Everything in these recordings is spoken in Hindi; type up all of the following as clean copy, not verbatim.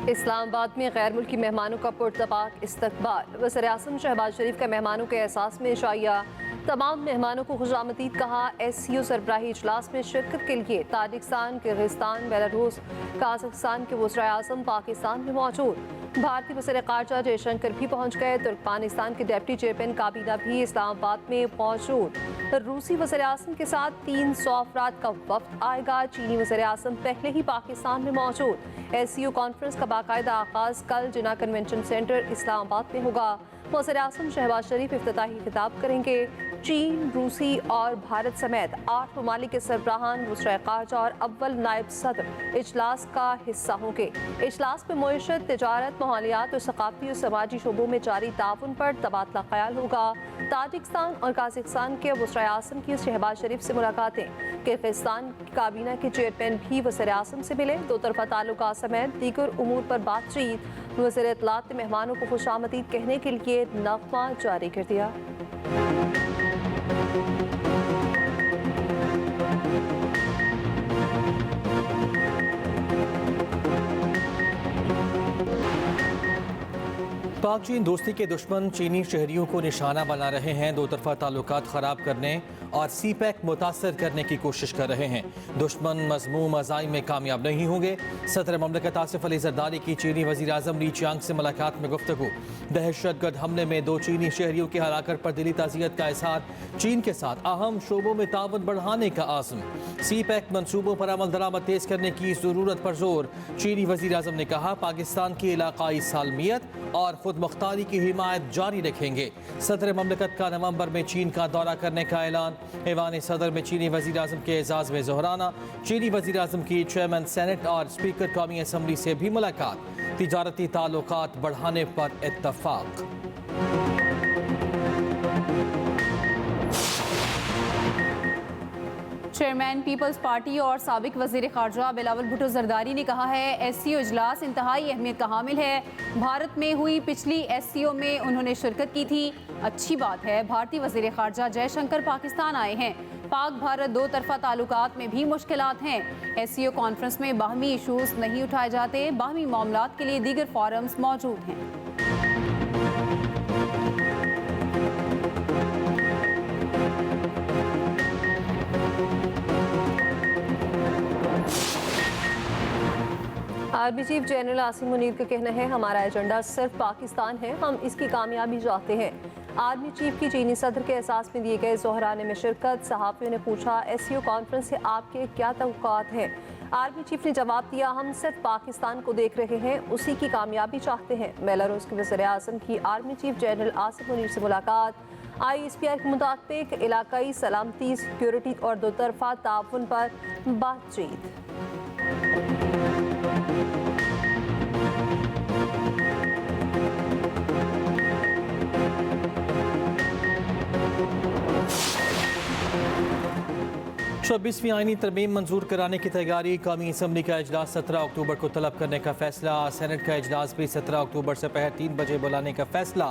इस्लामाबाद में गैर मुल्की मेहमानों का पुरतपाक इस्तकबाल। वज़ीर-ए-आज़म शहबाज शरीफ का मेहमानों के एहसास में इशाया। तमाम मेहमानों को खुशामदीद कहा। SCO सरबराही इजलास में शिरकत के लिए ताजिकिस्तान, किर्गिस्तान, बेलारूस, काज़ाख्स्तान के वज़ीर-ए-आज़म पाकिस्तान में मौजूद। भारतीय वज़ीर ख़ारजा जयशंकर भी पहुँच गए। तुर्कमानिस्तान के डिप्टी चेयरमैन काबीना भी इस्लामाबाद में मौजूद। रूसी वज़ीर-ए-आज़म के साथ 300 अफराद का वफ्द आएगा। चीनी वज़ीर-ए-आज़म पहले ही पाकिस्तान में मौजूद। SCO कॉन्फ्रेंस का बाकायदा आगाज़ कल जिना कन्वेंशन सेंटर इस्लामाबाद में होगा। वज़ीर-ए-आज़म शहबाज शरीफ इफ्तिताही खिताब करेंगे। चीन, रूसी और भारत समेत 8 ममालिक के सरबराहान, वज़ीर ख़ारजा और अव्वल नायब सदर इजलास का हिस्सा होंगे। इजलास में मईशत, तिजारत, माहौलियात और सकाफती और समाजी शोबों में जारी ताउन पर तबादला ख्याल होगा। ताजिकिस्तान और काज़ाख्स्तान के वज़ीर-ए-आज़म की शहबाज शरीफ से मुलाकातें। किर्गिस्तान काबीना के चेयरमैन भी वज़ीर-ए-आज़म से मिले। दो तरफ़ा ताल्लुकात समेत दीगर उमूर पर बातचीत। वज़ीर इत्तलात ने मेहमानों को खुशामदीद कहने के लिए नग़मा जारी कर दिया। पाक चीन दोस्ती के दुश्मन चीनी शहरियों को निशाना बना रहे हैं। दो तरफा ताल्लुकात ख़राब करने और CPEC मुतासर करने की कोशिश कर रहे हैं। दुश्मन मज़मूम अज़ाइम में कामयाब नहीं होंगे। सदर ममलकत आसिफ अली ज़रदारी की चीनी वज़ीर-ए-आज़म ली चियांग से मुलाकात में गुफ्तगू। दहशतगर्द हमले में 2 चीनी शहरियों की हलाकत पर दिली ताज़ियत का इज़हार। चीन के साथ अहम शोबों में ताउन बढ़ाने का आज़म। CPEC मनसूबों पर अमल दरामद तेज़ करने की ज़रूरत पर जोर। चीनी वज़ीर-ए-आज़म ने कहा, पाकिस्तान की इलाकाई सालमियत और खुद मुख्तारी की हिमायत जारी रखेंगे। सदर ममलकत का नवंबर में चीन का दौरा करने का ऐलान। ऐवान सदर में चीनी वज़ीर-ए-आज़म के एजाज़ में ज़ोहराना। चीनी वज़ीर-ए-आज़म की चेयरमैन सेनेट और स्पीकर कौमी असम्बली से भी मुलाकात। तिजारती ताल्लुकात बढ़ाने पर इत्तफ़ाक़। चेयरमैन पीपल्स पार्टी और साबिक वज़ीर ख़ारजा बिलावल भुट्टो ज़रदारी ने कहा है, SCO इजलास इंतहाई अहमियत का हामिल है। भारत में हुई पिछली SCO में उन्होंने शिरकत की थी। अच्छी बात है। भारतीय वज़ीर ख़ारजा जयशंकर पाकिस्तान आए हैं। पाक भारत दो तरफ़ा ताल्लुकात में भी मुश्किलात हैं। SCO कॉन्फ्रेंस में बाहमी इशूज़ नहीं उठाए जाते। बाहमी मामलात के लिए दीगर फोरम्स मौजूद हैं। Army chief general Asim Munir का कहना है, हमारा एजेंडा सिर्फ पाकिस्तान है, हम इसकी कामयाबी चाहते हैं। आर्मी चीफ की चीनी सदर के एहसास में दिए गए ज़ोहराने में शिरकत। सहाफ़ियों ने पूछा, SCO कॉन्फ्रेंस से आपके क्या तवक्कुआत हैं? आर्मी चीफ ने जवाब दिया, हम सिर्फ पाकिस्तान को देख रहे हैं, उसी की कामयाबी चाहते हैं। बेलारूस के वज़ीर-ए-आज़म की army chief general Asim Munir से मुलाकात। ISPR के मुताबिक इलाकाई सलामती, सिक्योरिटी और दो तरफ़ा ताउन पर बातचीत। 26वीं आईनी तरमीम मंजूर कराने की तैयारी। कौमी असम्बली का इजलास 17 अक्टूबर को तलब करने का फैसला। सेनेट का इजलास भी 17 अक्टूबर से पहर 3 बजे बुलाने का फैसला।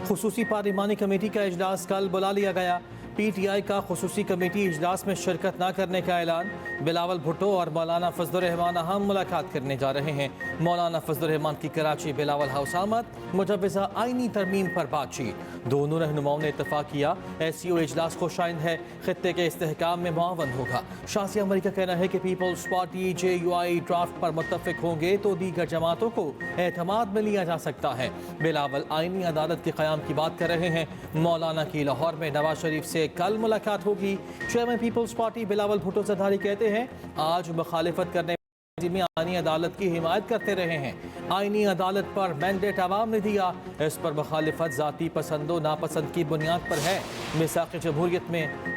खुसूसी पार्लिमानी कमेटी का इजलास कल बुला लिया गया। PTI का खुसूसी कमेटी इजलास में शिरकत न करने का ऐलान। बिलावल भुट्टो और मौलाना फजलुर रहमान अहम मुलाकात करने जा रहे हैं। मौलाना फजलुर रहमान की कराची बिलावल हाउस आमद। मुजव्वज़ा आईनी तरमीम पर बातचीत। दोनों रहनुमाओं ने इत्तफाक किया, SCO इजलास खुशाइंद है, खित्ते के इस्तेहकाम में मुआवन होगा। शासिया मरी का कहना है कि पीपल्स पार्टी JUI ड्राफ्ट पर मुत्तफिक होंगे तो दीगर जमातों को एतमाद में लिया जा सकता है। बिलावल आईनी अदालत के क़याम की बात कर रहे हैं। मौलाना की लाहौर में नवाज शरीफ से कल मुलाकात होगी। चेयरमैन पीपल्स पार्टी बिलावल भुट्टो ज़रदारी कहते हैं, आज मुखालिफत करने में आईनी अदालत की हिमायत करते रहे हैं। आईनी अदालत पर मैंडेट आवाम ने दिया, इस पर मुखालिफत ज़ाती पसंदो नापसंद की बुनियाद पर है। मिसाक़ जमहूरियत में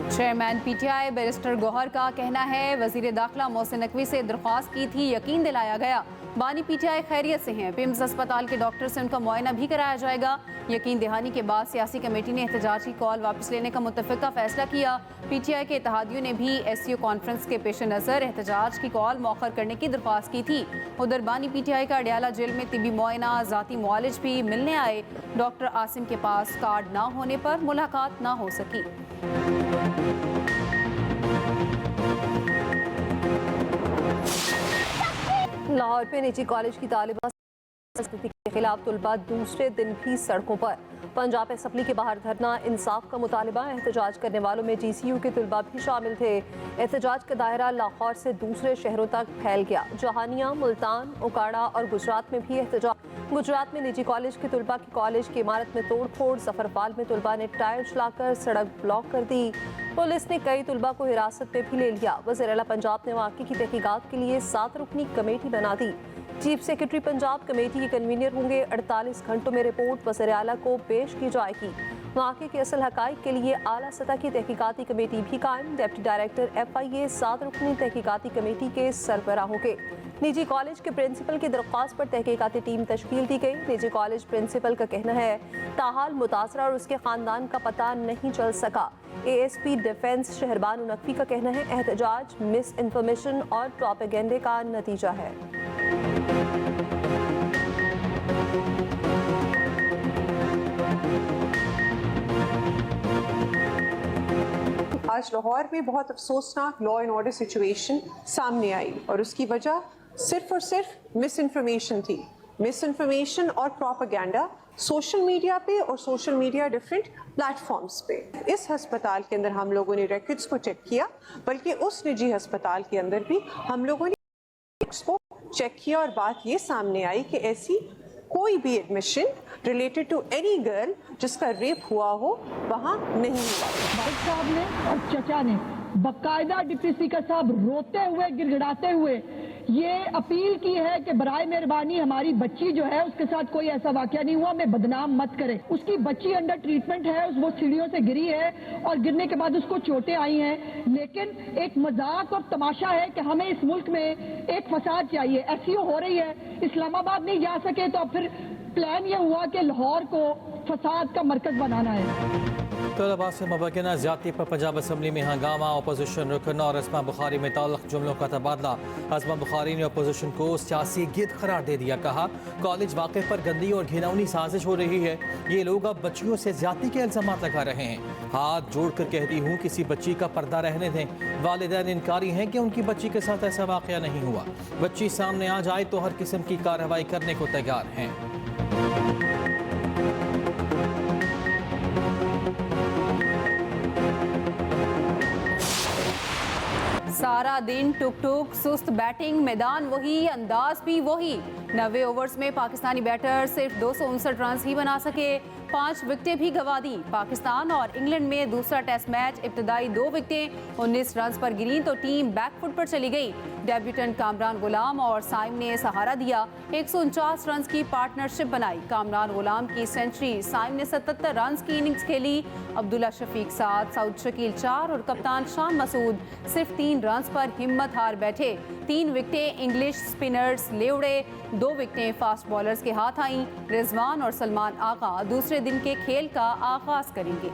चेयरमैन PTI बैरिस्टर गौहर का कहना है, वज़ीर दाखिला मोहसिन नकवी से दरख्वास्त की थी, यकीन दिलाया गया। बानी PTI खैरियत से हैं। पिम्स अस्पताल के डॉक्टर से उनका मुआयना भी कराया जाएगा। यकीन दहानी के बाद सियासी कमेटी ने एहतजाज की कॉल वापस लेने का मुत्तफ़िका फैसला किया। PTI के इत्तेहादियों ने भी SCO कॉन्फ्रेंस के पेश नज़र एहतजाज की कॉल मौखर करने की दरख्वास्त की थी। उधर बानी PTI का अडियाला जेल में तिबी मुआयना, ज़ाती मुआलिज भी मिलने आए। डॉक्टर आसिम के पास कार्ड ना होने पर मुलाकात ना हो सकी। लाहौर लाहौर में निजी कॉलेज की तालिबा स्थिति के खिलाफ तुलबा दूसरे दिन भी सड़कों पर। पंजाब असेंबली के बाहर धरना, इंसाफ का मुतालबा। एहतजाज करने वालों में GCU के तुलबा भी शामिल थे। एहतजाज का दायरा लाहौर से दूसरे शहरों तक फैल गया। जहानिया, मुल्तान, उकाड़ा और गुजरात में भी एहतजाज। गुजरात में निजी कॉलेज के तुलबा की कॉलेज की इमारत में तोड़ फोड़। जफरपाल में तुलबा ने टायर जलाकर सड़क ब्लॉक कर दी। पुलिस ने कई तुलबा को हिरासत में भी ले लिया। वज़ीर आला पंजाब ने वाक़े की तहकीकात के लिए 7 रुकनी कमेटी बना दी। चीफ सेक्रेटरी पंजाब कमेटी के कन्वीनर होंगे। 48 घंटों में रिपोर्ट वज़ीर आला को पेश की जाएगी। वाक़े के असल हक़ाइक़ के लिए आला सतह की तहकीकाती कमेटी भी कायम। डिप्टी डायरेक्टर FIA 7 रुकनी तहकीकाती कमेटी के सरबराह होंगे। निजी कॉलेज के प्रिंसिपल की दरख्वास्त पर तहकीकाती टीम तश्कील दी गई। निजी कॉलेज प्रिंसिपल का कहना है ताहाल मुतासरा और उसके ख़ानदान का पता नहीं चल सका। ASP डिफेंस शहरबान नकवी का कहना है एहतजाज मिस इन्फॉर्मेशन और प्रोपेगेंडे का नतीजा है। आज लाहौर में बहुत अफसोसनाक लॉ एंड ऑर्डर सिचुएशन सामने आई और उसकी वजह सिर्फ और सिर्फ मिस इन्फॉर्मेशन थी। मिस इन्फॉर्मेशन और प्रोपेगेंडा सोशल मीडिया पे और सोशल मीडिया डिफरेंट प्लेटफॉर्म्स पे। इस हस्पताल के अंदर हम लोगों ने रिकॉर्ड्स को चेक किया, बल्कि उस निजी हस्पताल के अंदर भी हम लोगों ने को चेक किया और बात ये सामने आई कि ऐसी कोई भी admission related to any girl जिसका रेप हुआ हो वहाँ नहीं हुआ। भाई साहब ने और चचा ने बकायदा डिप्टी स्पीकर साहब रोते हुए गिड़गिड़ाते हुए ये अपील की है कि बराए मेहरबानी हमारी बच्ची जो है उसके साथ कोई ऐसा वाकया नहीं हुआ, हमें बदनाम मत करें। उसकी बच्ची अंडर ट्रीटमेंट है, वो सीढ़ियों से गिरी है और गिरने के बाद उसको चोटें आई हैं। लेकिन एक मजाक और तमाशा है कि हमें इस मुल्क में एक फसाद चाहिए। SEO हो रही है, इस्लामाबाद नहीं जा सके तो फिर प्लान ये हुआ कि लाहौर को फसाद का मरकज बनाना है। तलबा से मुबैना ज़्यादती पर पंजाब असम्बली में हंगामा। अपोजिशन रुकन और असमा बुखारी में ताल्लुक़ जुमलों का तबादला। असमा बुखारी ने अपोजिशन को सियासी गिद करार दे दिया। कहा कॉलेज वाक़े पर गंदी और घिनौनी साजिश हो रही है। ये लोग अब बच्चियों से ज़्यादती के इल्ज़ाम लगा रहे हैं। हाथ जोड़ कर कहती हूँ किसी बच्ची का पर्दा रहने दें। वालिदैन इनकारी हैं कि उनकी बच्ची के साथ ऐसा वाक़या नहीं हुआ। बच्ची सामने आ जाए तो हर किस्म की कार्रवाई करने को तैयार हैं। सारा दिन टुक टुक, सुस्त बैटिंग, मैदान वही, अंदाज भी वही। 90 ओवर्स में पाकिस्तानी बैटर सिर्फ 259 रन ही बना सके, 5 विकेटें भी गंवा दी। पाकिस्तान और इंग्लैंड में दूसरा टेस्ट मैच, इब्तदाई 2 विकेटें 19 रन पर गिरी तो टीम बैकफुट पर चली गई। डेब्यूटेंट कामरान गुलाम और साइम ने सहारा दिया, 149 रन की पार्टनरशिप बनाई। कामरान गुलाम की सेंचुरी, साइम ने 77 रन की इनिंग्स खेली। अब्दुल्ला शफीक 7, सऊद शकील 4 और कप्तान शान मसूद सिर्फ 3 रन पर हिम्मत हार बैठे। 3 विकेटें इंग्लिश स्पिनर्स ले उड़े, 2 विकेटें फास्ट बॉलर्स के हाथ आईं। रिजवान और सलमान आगा दूसरे दिन के खेल का आगाज करेंगे।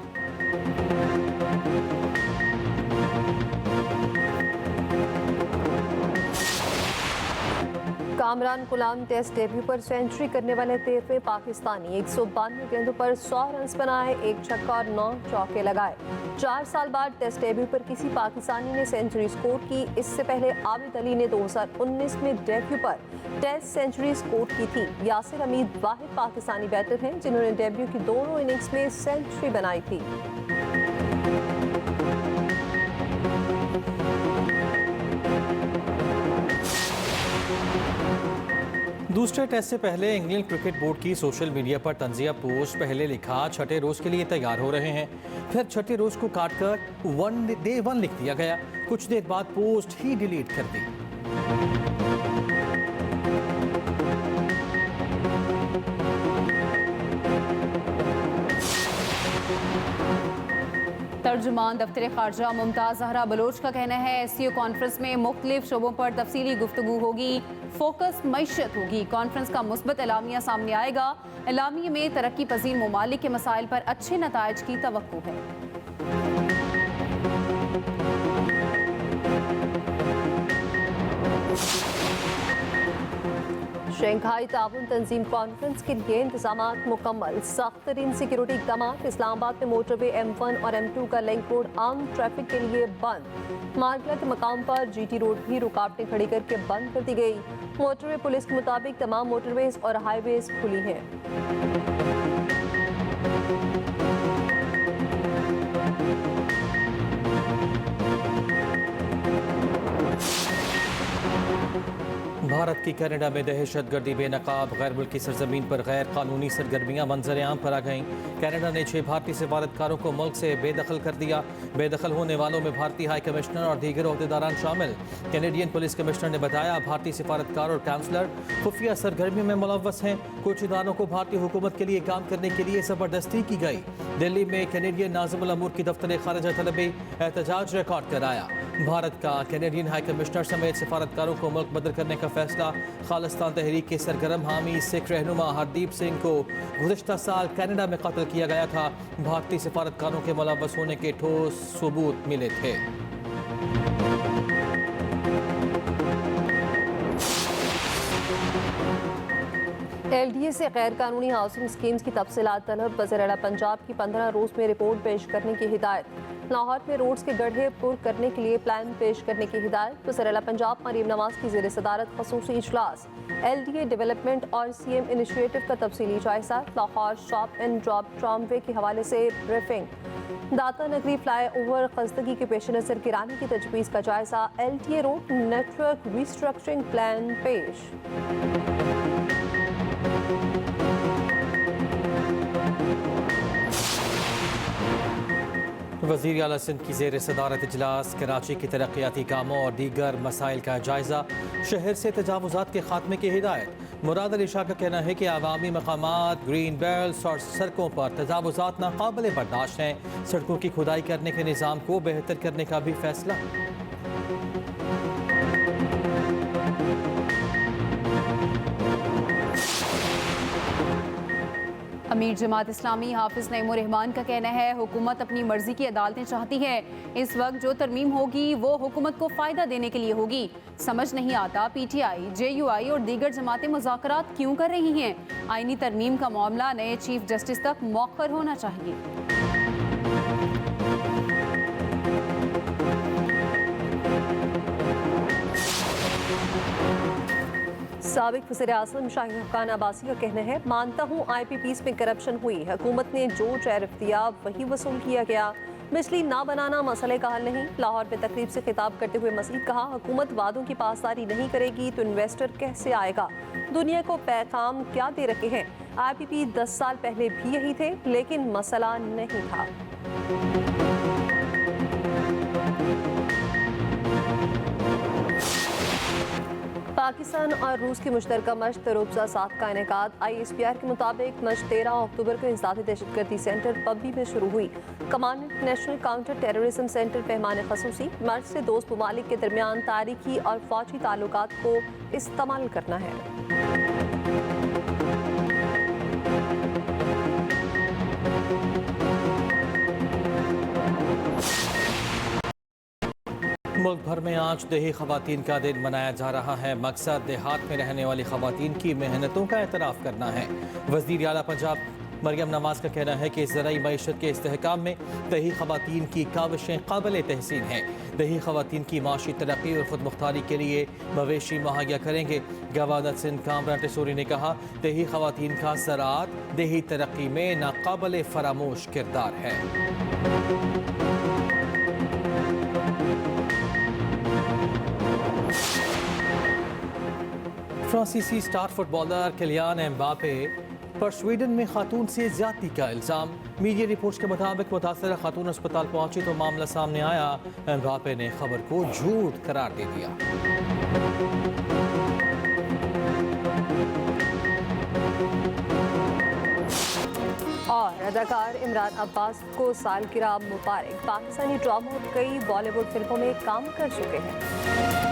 कामरान गुलाम टेस्ट डेब्यू पर सेंचुरी करने वाले 13वें पाकिस्तानी। 192 गेंदों पर 100 रन बनाए, 1 छक्का और 9 चौके लगाए। 4 साल बाद टेस्ट डेब्यू पर किसी पाकिस्तानी ने सेंचुरी स्कोर की। इससे पहले आबिद अली ने 2019 में डेब्यू पर टेस्ट सेंचुरी स्कोर की थी। यासिर हमीद वाहिद पाकिस्तानी बैटर हैं जिन्होंने डेब्यू की दोनों इनिंग्स में सेंचुरी बनाई थी। दूसरे टेस्ट से पहले इंग्लैंड क्रिकेट बोर्ड की सोशल मीडिया पर तंजिया पोस्ट। पहले लिखा छठे रोज के लिए तैयार हो रहे हैं, फिर छठे रोज को काटकर डे 1 लिख दिया गया। कुछ देर बाद पोस्ट ही डिलीट कर दी। तर्जुमान दफ्तर खारजा मुमताज़ जहरा बलोच का कहना है SEO कॉन्फ्रेंस में मुख्तलिफ शोबों पर तफसीली गुफ्तगू होगी, फोकस मईशत होगी। कॉन्फ्रेंस का मुस्बत एलामिया सामने आएगा। एलामिया में तरक्की पजीर ममालिक के मसाइल पर अच्छे नताइज की तवक्को है। शंघाई ताउन तंजीम कॉन्फ्रेंस के लिए इंतजाम मुकम्मल। सख्त तरीन सिक्योरिटी इकदाम। इस्लामाबाद में मोटरवे M1 और M2 का लिंक रोड आम ट्रैफिक के लिए बंद। मार्गला के मकाम पर GT रोड भी रुकावटें खड़ी करके बंद कर दी गई। मोटरवे पुलिस के मुताबिक तमाम मोटरवेज और हाईवेज खुली हैं। भारत की कनाडा में दहशतगर्दी बेनकाब गैर मुल्की सरजमीन पर गैर कानूनी सरगर्मियाँ मंजर आम पर आ गईं। कनाडा ने 6 भारतीय सफारतकारों को मुल्क से बेदखल कर दिया। बेदखल होने वालों में भारतीय हाई कमिश्नर और दीगर अहदेदारान शामिल। कैनेडियन पुलिस कमिश्नर ने बताया भारतीय सफारतकार और काउंसलर खुफिया सरगर्मियों में मुलव्वस हैं। कुछ इदारों को भारतीय हुकूमत के लिए काम करने के लिए ज़बरदस्ती की गई। दिल्ली में कैनेडियन नाज़िमुल अमूर की दफ्तर खारिजा तलबी एहतजाज रिकॉर्ड कराया। भारत का कैनेडियन हाई कमिश्नर समेत सफारतकारों को मुल्क बदर करने का फैसला। खालिस्तान तहरीक के सरगर्म हामी सिख रहनुमा हरदीप सिंह को गुज़श्ता साल कनाडा में कत्ल किया गया था। भारतीय सफारतकारों के मुलव्वस होने के ठोस सबूत मिले थे। LDA से गैर कानूनी हाउसिंग स्कीम्स की तफसीलात तलब। वज़ीर आला पंजाब की 15 रोज़ में रिपोर्ट पेश करने की हिदायत। लाहौर में रोड्स के गड्ढे पुर करने के लिए प्लान पेश करने की हिदायत। वज़ीर आला पंजाब मरीम नवाज की ज़ेर सदारत खसूसी इजलास। LDA डेवलपमेंट और CM इनिशिएटिव का तफसीली जायजा। Lahore shop and drop tramway के हवाले से ब्रीफिंग। दाता नगरी फ्लाई ओवर खस्तगी के पेश नज़र गिराने की तजवीज़ का जायजा। LTA road network restructuring plan पेश। वज़ीर आला सिंध की ज़ेर सदारत इजलास। कराची की तरक्याती कामों और दीगर मसाइल का जायजा। शहर से तजावुज़ात के खात्मे की हिदायत। मुराद अली शाह का कहना है कि आवामी मकामात, ग्रीन बेल्ट और सड़कों पर तजावुज़ात नाकाबिले बर्दाश्त हैं। सड़कों की खुदाई करने के निज़ाम को बेहतर करने का भी फैसला। अमीर जमात इस्लामी हाफिज नईमुर रहमान का कहना है हुकूमत अपनी मर्जी की अदालतें चाहती है। इस वक्त जो तरमीम होगी वो हुकूमत को फ़ायदा देने के लिए होगी। समझ नहीं आता PTI, JUI और दीगर जमातें मुज़ाकरात क्यों कर रही हैं। आईनी तरमीम का मामला नए चीफ जस्टिस तक मौखर होना चाहिए। साबिक वज़ीर आज़म शाहीन खान अब्बासी का कहना है मानता हूँ IPPs में करप्शन हुई। हुकूमत ने जो टैरिफ दिया वही वसूल किया गया। बिजली ना बनाना मसले का हल नहीं। लाहौर में तकरीब से खिताब करते हुए मज़ीद कहा हुकूमत वादों की पासदारी नहीं करेगी तो इन्वेस्टर कैसे आएगा। दुनिया को पैगाम क्या दे रखे हैं। IPP 10 साल पहले भी यही थे लेकिन मसला नहीं था। पाकिस्तान और रूस की मुश्तरका मशक तरोबजा 7 का इनेकाद। ISPR के मुताबिक मशक 13 अक्टूबर को इंसदादी दहशतगर्दी सेंटर पब्बी में शुरू हुई। Commandant national counter terrorism centre पैमाने खसूसी मर्ज से दोस्त ममालिक के दरमियान तारीखी और फौजी ताल्लुकात को इस्तेमाल करना है। मुल्क भर में आज देही खवातीन का दिन मनाया जा रहा है। मकसद देहात में रहने वाली खवातीन की मेहनतों का एतराफ़ करना है। वज़ीर आला पंजाब मरियम नवाज का कहना है कि ज़राई मईशत के इस्तेहकाम में दही खवातीन की काविशें काबिल तहसीन हैं। दही खवातीन की माशी तरक्की और खुद मुख्तारी के लिए मवेशी मुहैया करेंगे। गवर्नर सिंध कामरान टेसूरी ने कहा दही खवातीन का ज़राअत दही तरक्की में नाकाबिल फरामोश किरदार है। फ्रांसीसी स्टार फुटबॉलर किलियान एम्बापे पर स्वीडन में खातून से ज्यादती का इल्ज़ाम। मीडिया रिपोर्ट्स के मुताबिक मुतासरा खातून अस्पताल पहुंची तो मामला सामने आया। एम्बापे ने खबर को झूठ करार दे दिया। और अदाकार इमरान अब्बास को सालगिरह मुबारक। पाकिस्तानी ड्रामा और कई बॉलीवुड फिल्मों में काम कर चुके हैं।